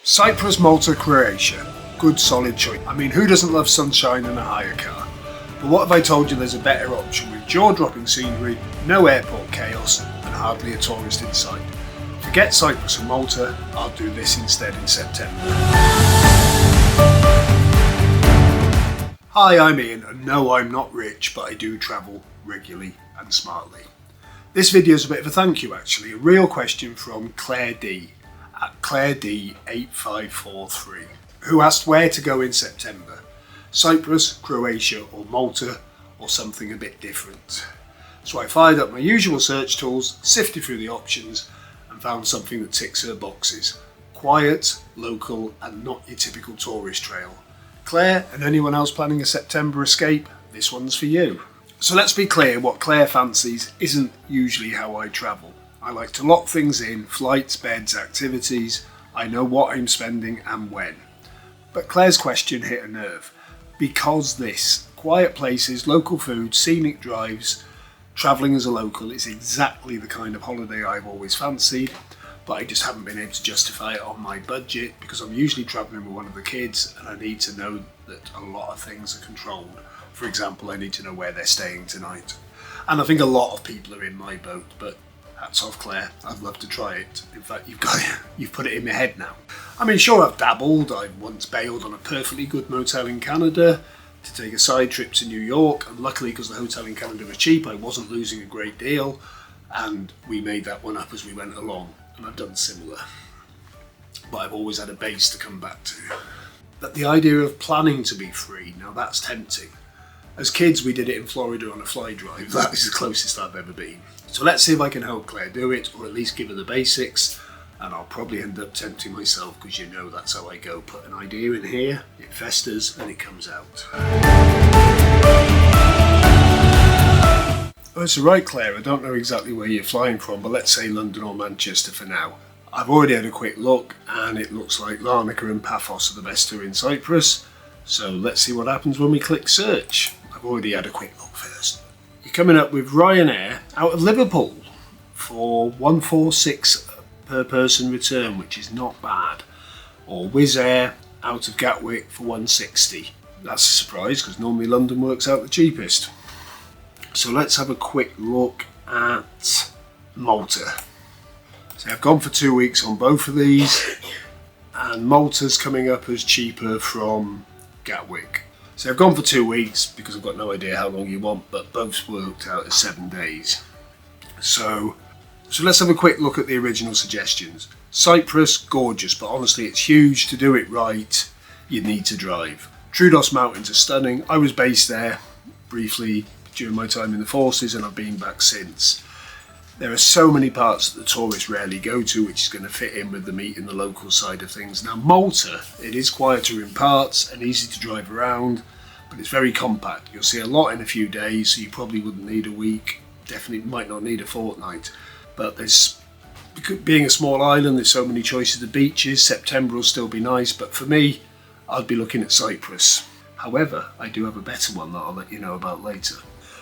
Cyprus, Malta, Croatia. Good solid choice. I mean, who doesn't love sunshine and a hire car? But what if I told you there's a better option with jaw-dropping scenery, no airport chaos, and hardly a tourist in sight? Forget Cyprus and Malta, I'll do this instead in September. Hi, I'm Ian, and no, I'm not rich, but I do travel regularly and smartly. This video is a bit of a thank you actually, a real question from Claire D at Claire D 8543, who asked where to go in September. Cyprus, Croatia or Malta, or something a bit different. So I fired up my usual search tools, sifted through the options and found something that ticks her boxes. Quiet, local and not your typical tourist trail. Claire and anyone else planning a September escape, this one's for you. So let's be clear, what Claire fancies isn't usually how I travel. I like to lock things in, flights, beds, activities. I know what I'm spending and when. But Claire's question hit a nerve. Because this, quiet places, local food, scenic drives, travelling as a local is exactly the kind of holiday I've always fancied, but I just haven't been able to justify it on my budget because I'm usually travelling with one of the kids and I need to know that a lot of things are controlled. For example, I need to know where they're staying tonight. And I think a lot of people are in my boat, but hats off Claire, I'd love to try it. In fact, you've put it in my head now. I mean, sure, I've dabbled. I once bailed on a perfectly good motel in Canada to take a side trip to New York, and luckily because the hotel in Canada was cheap, I wasn't losing a great deal, and we made that one up as we went along, and I've done similar. But I've always had a base to come back to. But the idea of planning to be free, now that's tempting. As kids, we did it in Florida on a fly drive. That is the closest I've ever been. So let's see if I can help Claire do it, or at least give her the basics. And I'll probably end up tempting myself, because you know that's how I go. Put an idea in here, it festers, and it comes out. Oh, it's alright Claire, I don't know exactly where you're flying from, but let's say London or Manchester for now. I've already had a quick look, and it looks like Larnaca and Paphos are the best two in Cyprus. So let's see what happens when we click search. I've already had a quick look first. You're coming up with Ryanair out of Liverpool for 146 per person return, which is not bad. Or Wizz Air out of Gatwick for 160. That's a surprise because normally London works out the cheapest. So let's have a quick look at Malta. So I've gone for 2 weeks on both of these, and Malta's coming up as cheaper from Gatwick. So I've gone for 2 weeks because I've got no idea how long you want, but both worked out as 7 days. So let's have a quick look at the original suggestions. Cyprus, gorgeous, but honestly it's huge. To do it right, you need to drive. Troodos Mountains are stunning. I was based there briefly during my time in the forces and I've been back since. There are so many parts that the tourists rarely go to, which is going to fit in with the meat and the local side of things. Now Malta, it is quieter in parts and easy to drive around, but it's very compact. You'll see a lot in a few days, so you probably wouldn't need a week, definitely might not need a fortnight. But being a small island, there's so many choices of beaches. September will still be nice, but for me, I'd be looking at Cyprus. However, I do have a better one that I'll let you know about later.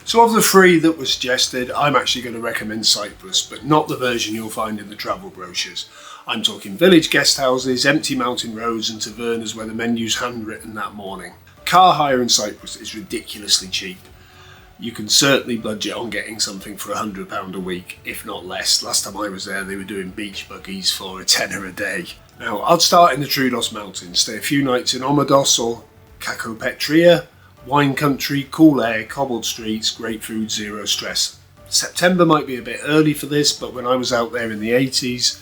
So of the three that were suggested, I'm actually going to recommend Cyprus, but not the version you'll find in the travel brochures. I'm talking village guest houses, empty mountain roads and tavernas where the menu's handwritten that morning. Car hire in Cyprus is ridiculously cheap. You can certainly budget on getting something for £100 a week, if not less. Last time I was there, they were doing beach buggies for a tenner a day. Now, I'd start in the Troodos Mountains, stay a few nights in Omodos or Kakopetria. Wine country, cool air, cobbled streets, great food, zero stress. September might be a bit early for this, but when I was out there in the 80s,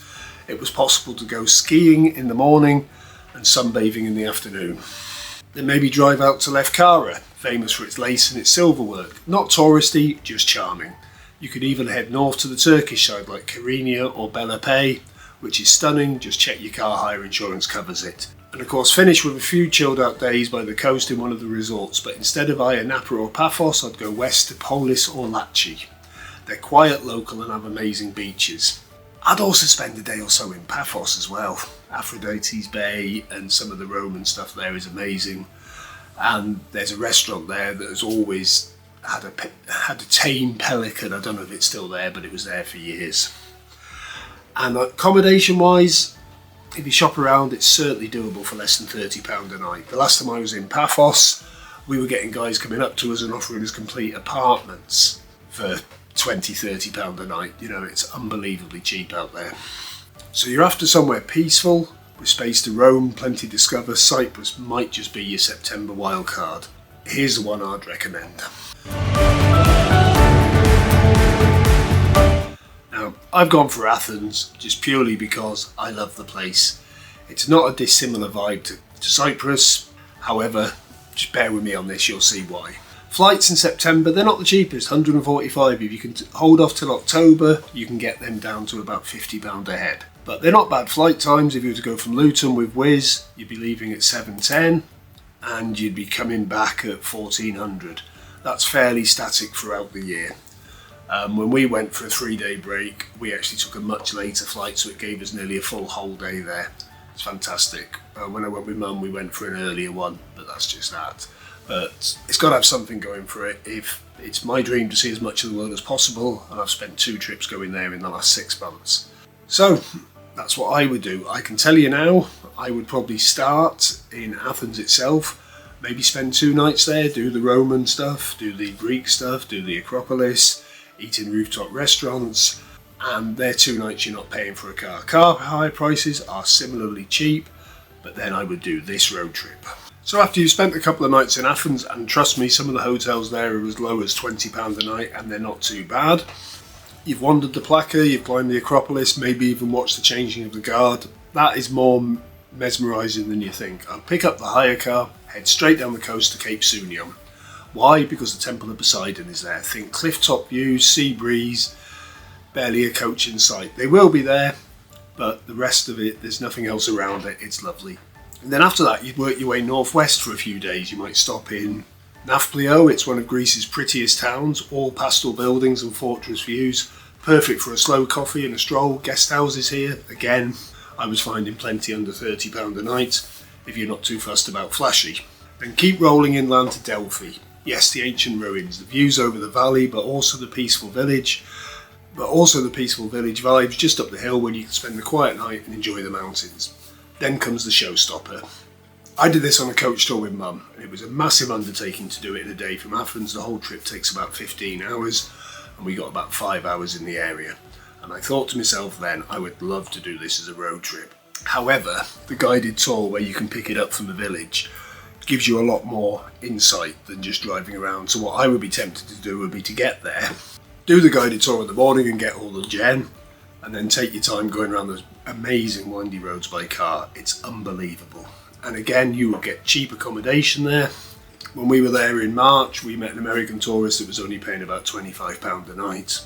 it was possible to go skiing in the morning and sunbathing in the afternoon. Then maybe drive out to Lefkara, famous for its lace and its silverwork. Not touristy, just charming. You could even head north to the Turkish side like Kyrenia or Belape, which is stunning, just check your car hire insurance covers it. And of course finish with a few chilled out days by the coast in one of the resorts, but instead of Ayia Napa or Paphos, I'd go west to Polis or Latchi. They're quiet, local and have amazing beaches. I'd also spend a day or so in Paphos as well. Aphrodite's Bay and some of the Roman stuff there is amazing. And there's a restaurant there that has always had a tame pelican. I don't know if it's still there, but it was there for years. And accommodation wise, if you shop around, it's certainly doable for less than £30 a night. The last time I was in Paphos, we were getting guys coming up to us and offering us complete apartments for £20–30 a night. You know, it's unbelievably cheap out there. So you're after somewhere peaceful, with space to roam, plenty to discover. Cyprus might just be your September wildcard. Here's the one I'd recommend. Now, I've gone for Athens just purely because I love the place. It's not a dissimilar vibe to Cyprus, however, just bear with me on this, you'll see why. Flights in September, they're not the cheapest, 145. If you can hold off till October, you can get them down to about £50 a head. But they're not bad flight times. If you were to go from Luton with Wizz, you'd be leaving at 7:10 and you'd be coming back at 1400. That's fairly static throughout the year. When we went for a 3-day break, we actually took a much later flight, so it gave us nearly a full whole day there. It's fantastic. When I went with Mum, we went for an earlier one, but that's just that. But it's got to have something going for it. If it's my dream to see as much of the world as possible, and I've spent 2 trips going there in the last 6 months. So that's what I would do. I can tell you now, I would probably start in Athens itself, maybe spend 2 nights there, do the Roman stuff, do the Greek stuff, do the Acropolis, eat in rooftop restaurants, and they're 2 nights you're not paying for a car. Car hire prices are similarly cheap, but then I would do this road trip. So after you've spent a couple of nights in Athens, and trust me, some of the hotels there are as low as £20 a night and they're not too bad. You've wandered the Plaka, you've climbed the Acropolis, maybe even watched the changing of the guard. That is more mesmerising than you think. I'll pick up the hire car, head straight down the coast to Cape Sunium. Why? Because the Temple of Poseidon is there. Think cliff top views, sea breeze, barely a coach in sight. They will be there, but the rest of it, there's nothing else around it. It's lovely. And then after that, you'd work your way northwest for a few days. You might stop in Nafplio. It's one of Greece's prettiest towns, all pastel buildings and fortress views. Perfect for a slow coffee and a stroll. Guest houses here. Again, I was finding plenty under £30 a night if you're not too fussed about flashy. Then keep rolling inland to Delphi. Yes, the ancient ruins, the views over the valley, but also the peaceful village. Vibes just up the hill when you can spend the quiet night and enjoy the mountains. Then comes the showstopper. I did this on a coach tour with Mum, and it was a massive undertaking to do it in a day from Athens. The whole trip takes about 15 hours, and we got about 5 hours in the area. And I thought to myself then, I would love to do this as a road trip. However, the guided tour where you can pick it up from the village gives you a lot more insight than just driving around. So what I would be tempted to do would be to get there, do the guided tour in the morning and get all the gen, and then take your time going around those amazing windy roads by car. It's unbelievable. And again, you will get cheap accommodation there. When we were there in March, we met an American tourist that was only paying about £25 a night,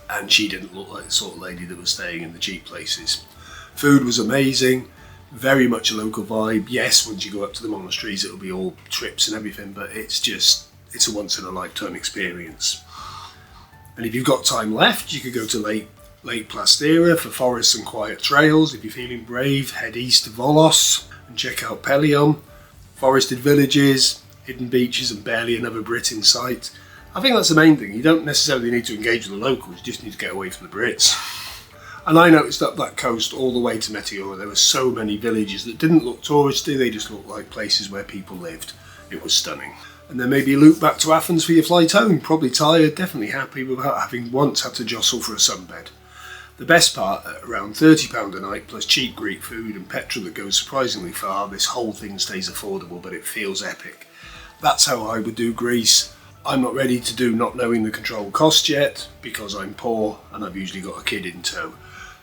and she didn't look like the sort of lady that was staying in the cheap places. Food was amazing, very much a local vibe. Yes, once you go up to the monasteries, it'll be all trips and everything, but it's a once in a lifetime experience. And if you've got time left, you could go to Lake Plastera for forests and quiet trails. If you're feeling brave, head east to Volos and check out Pelion. Forested villages, hidden beaches, and barely another Brit in sight. I think that's the main thing. You don't necessarily need to engage with the locals, you just need to get away from the Brits. And I noticed up that coast all the way to Meteora, there were so many villages that didn't look touristy, they just looked like places where people lived. It was stunning. And then maybe a loop back to Athens for your flight home. Probably tired, definitely happy without having once had to jostle for a sunbed. The best part, at around £30 a night plus cheap Greek food and petrol that goes surprisingly far, this whole thing stays affordable but it feels epic. That's how I would do Greece. I'm not ready to do not knowing the control cost yet because I'm poor and I've usually got a kid in tow.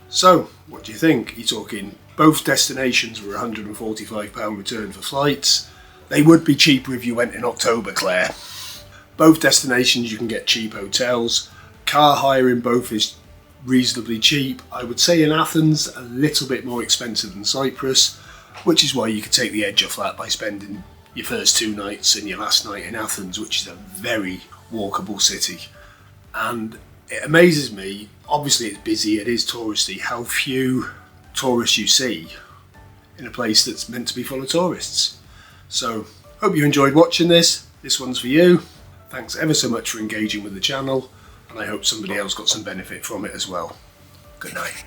So, what do you think? You're talking both destinations were £145 return for flights. They would be cheaper if you went in October, Claire. Both destinations you can get cheap hotels. Car hire in both is reasonably cheap. I would say in Athens a little bit more expensive than Cyprus, which is why you could take the edge off that by spending your first 2 nights and your last night in Athens, which is a very walkable city. And it amazes me, obviously it's busy, it is touristy, how few tourists you see in a place that's meant to be full of tourists. So, hope you enjoyed watching this. This one's for you. Thanks ever so much for engaging with the channel, and I hope somebody else got some benefit from it as well. Good night.